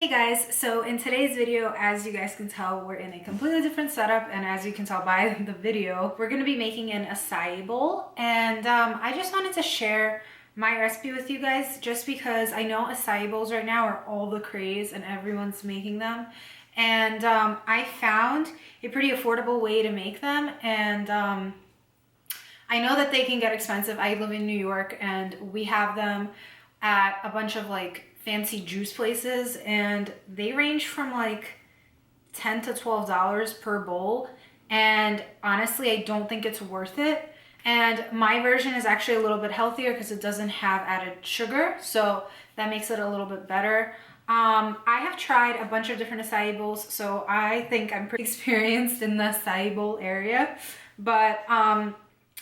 Hey guys, so in today's video, as you guys can tell, we're in a completely different setup, and as you can tell by the video, we're going to be making an acai bowl, and I just wanted to share my recipe with you guys just because I know acai bowls right now are all the craze and everyone's making them, and I found a pretty affordable way to make them, and I know that they can get expensive. I live in New York and we have them at a bunch of like fancy juice places, and they range from like $10 to $12 per bowl, and honestly I don't think it's worth it. And my version is actually a little bit healthier because it doesn't have added sugar, so that makes it a little bit better. I have tried a bunch of different acai bowls, so I think I'm pretty experienced in the acai bowl area. But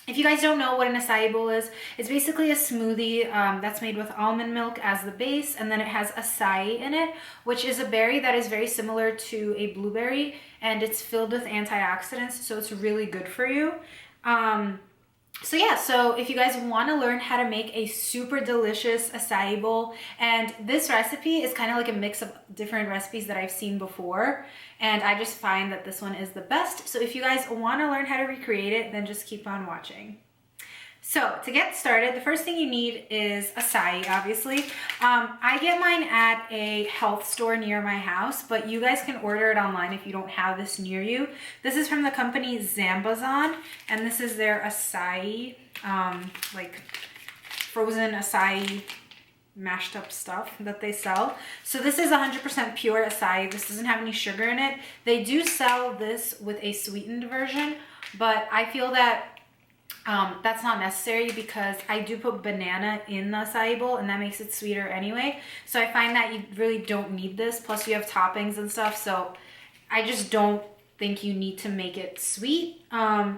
if you guys don't know what an acai bowl is, it's basically a smoothie that's made with almond milk as the base, and then it has acai in it, which is a berry that is very similar to a blueberry, and it's filled with antioxidants, so it's really good for you. So if you guys want to learn how to make a super delicious acai bowl, and this recipe is kind of like a mix of different recipes that I've seen before, and I just find that this one is the best. So if you guys want to learn how to recreate it, then just keep on watching. So to get started, the first thing you need is acai, obviously. I get mine at a health store near my house, but you guys can order it online if you don't have this near you. This is from the company Sambazon, and this is their acai, like frozen acai mashed up stuff that they sell. So this is 100% pure acai. This doesn't have any sugar in it. They do sell this with a sweetened version, but I feel that that's not necessary because I do put banana in the acai bowl, and that makes it sweeter anyway. So I find that you really don't need this. Plus you have toppings and stuff, so I just don't think you need to make it sweet.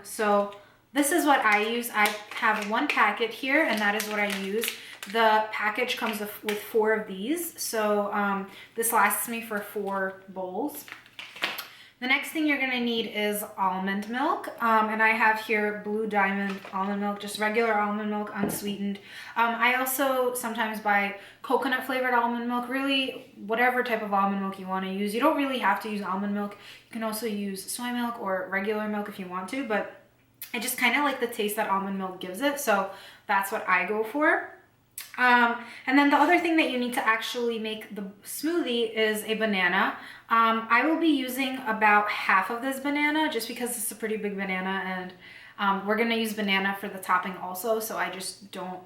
So this is what I use. I have one packet here, and that is what I use. The package comes with 4 of these, so this lasts me for 4 bowls. The next thing you're gonna need is almond milk, and I have here Blue Diamond almond milk, just regular almond milk, unsweetened. I also sometimes buy coconut flavored almond milk, really whatever type of almond milk you wanna use. You don't really have to use almond milk. You can also use soy milk or regular milk if you want to, but I just kind of like the taste that almond milk gives it, so that's what I go for. And then the other thing that you need to actually make the smoothie is a banana. I will be using about half of this banana just because it's a pretty big banana, and we're gonna use banana for the topping also, so I just don't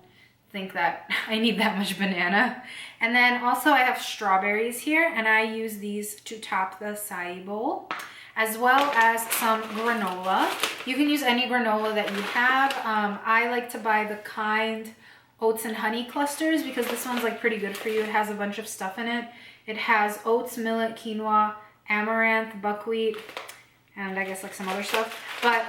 think that I need that much banana. And then also I have strawberries here, and I use these to top the acai bowl, as well as some granola. You can use any granola that you have. I like to buy the kind oats and honey clusters because this one's like pretty good for you. It has a bunch of stuff in it. It has oats, millet, quinoa, amaranth, buckwheat, and I guess like some other stuff. But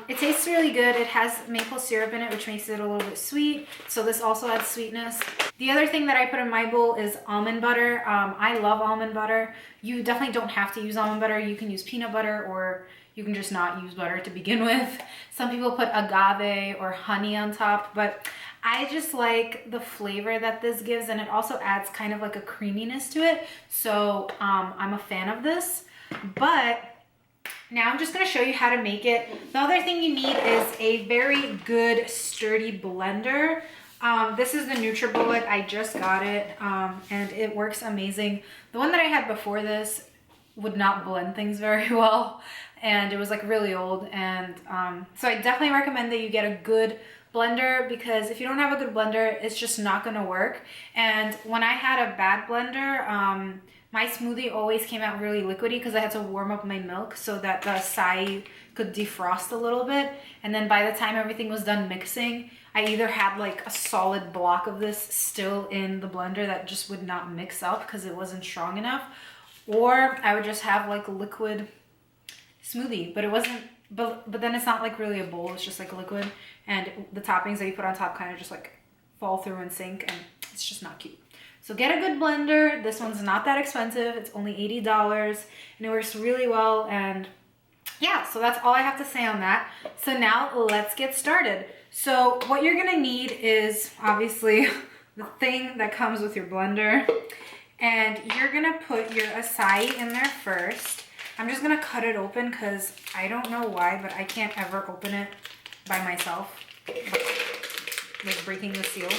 it tastes really good. It has maple syrup in it, which makes it a little bit sweet. So this also adds sweetness. The other thing that I put in my bowl is almond butter. I love almond butter. You definitely don't have to use almond butter. You can use peanut butter, or you can just not use butter to begin with. Some people put agave or honey on top, but I just like the flavor that this gives, and it also adds kind of like a creaminess to it. So I'm a fan of this. But now I'm just gonna show you how to make it. The other thing you need is a very good sturdy blender. This is the NutriBullet. I just got it, and it works amazing. The one that I had before this would not blend things very well, and it was like really old, and so I definitely recommend that you get a good blender, because if you don't have a good blender, it's just not gonna work. And when I had a bad blender, my smoothie always came out really liquidy because I had to warm up my milk so that the acai could defrost a little bit, and then by the time everything was done mixing, I either had like a solid block of this still in the blender that just would not mix up because it wasn't strong enough, or I would just have like a liquid smoothie, but it wasn't, but then it's not like really a bowl, it's just like a liquid, and the toppings that you put on top kind of just like fall through and sink, and it's just not cute. So get a good blender. This one's not that expensive. It's only $80, and it works really well. And yeah, so that's all I have to say on that. So now let's get started. So what you're gonna need is obviously the thing that comes with your blender. And you're gonna put your acai in there first. I'm just gonna cut it open because I don't know why, but I can't ever open it by myself. Like breaking the seal.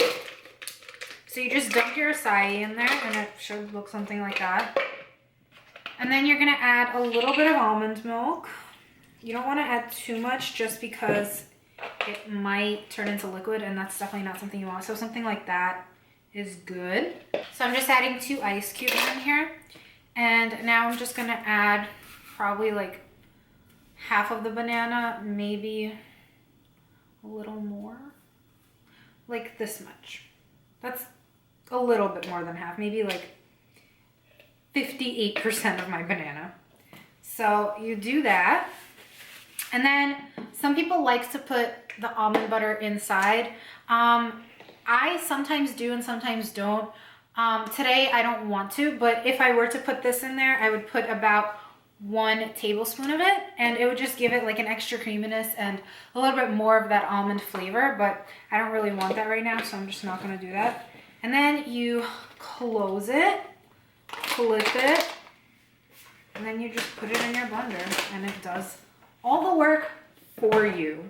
So you just dump your acai in there and it should look something like that. And then you're gonna add a little bit of almond milk. You don't wanna add too much just because it might turn into liquid and that's definitely not something you want. So something like that is good. So I'm just adding 2 ice cubes in here. And now I'm just gonna add probably like half of the banana, maybe a little more. Like this much. That's a little bit more than half, maybe like 58% of my banana. So you do that. And then some people like to put the almond butter inside. I sometimes do and sometimes don't. Today I don't want to, but if I were to put this in there, I would put about 1 tablespoon of it, and it would just give it like an extra creaminess and a little bit more of that almond flavor, but I don't really want that right now, so I'm just not gonna do that. And then you close it, flip it, and then you just put it in your blender and it does all the work for you.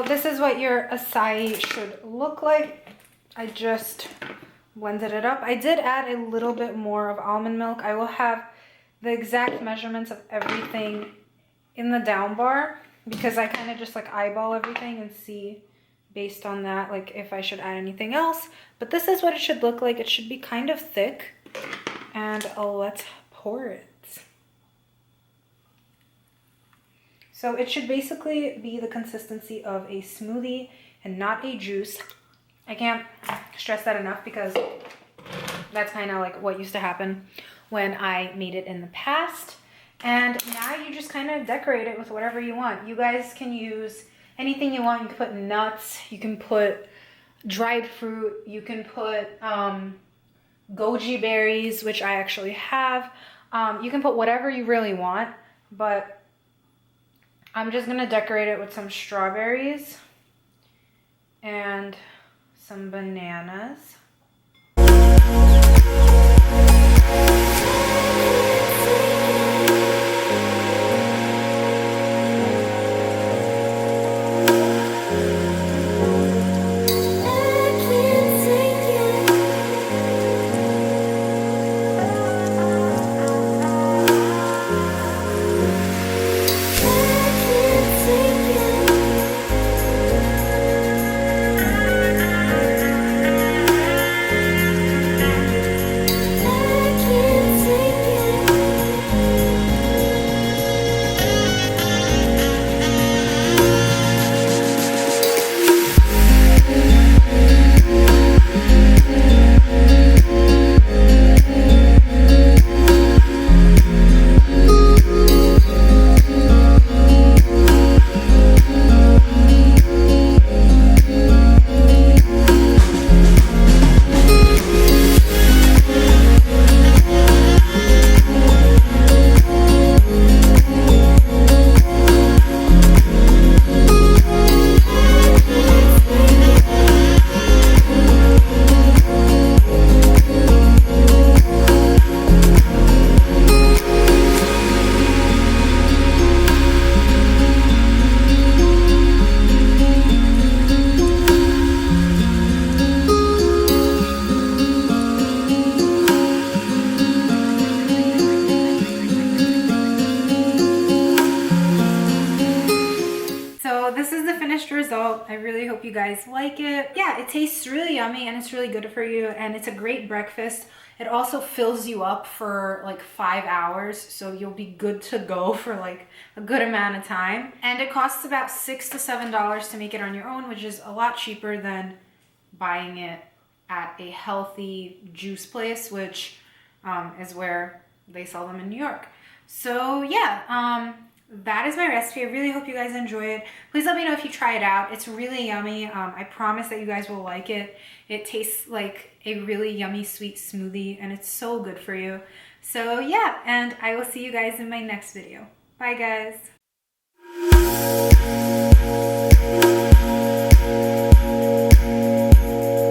This is what your acai should look like. I just blended it up. I did add a little bit more of almond milk. I will have the exact measurements of everything in the down bar because I kind of just like eyeball everything and see based on that like if I should add anything else. But this is what it should look like. It should be kind of thick. And let's pour it. So it should basically be the consistency of a smoothie and not a juice. I can't stress that enough because that's kind of like what used to happen when I made it in the past. And now you just kind of decorate it with whatever you want. You guys can use anything you want. You can put nuts, you can put dried fruit, you can put goji berries, which I actually have. You can put whatever you really want, but I'm just gonna decorate it with some strawberries and some bananas. Result. I really hope you guys like it. Yeah, it tastes really yummy and it's really good for you and it's a great breakfast. It also fills you up for like 5 hours, so you'll be good to go for like a good amount of time. And it costs about $6 to $7 to make it on your own, which is a lot cheaper than buying it at a healthy juice place, which is where they sell them in New York. So yeah, that is my recipe. I really hope you guys enjoy it. Please let me know if you try it out. It's really yummy. I promise that you guys will like it. It tastes like a really yummy sweet smoothie and it's so good for you. So yeah, and I will see you guys in my next video. Bye guys.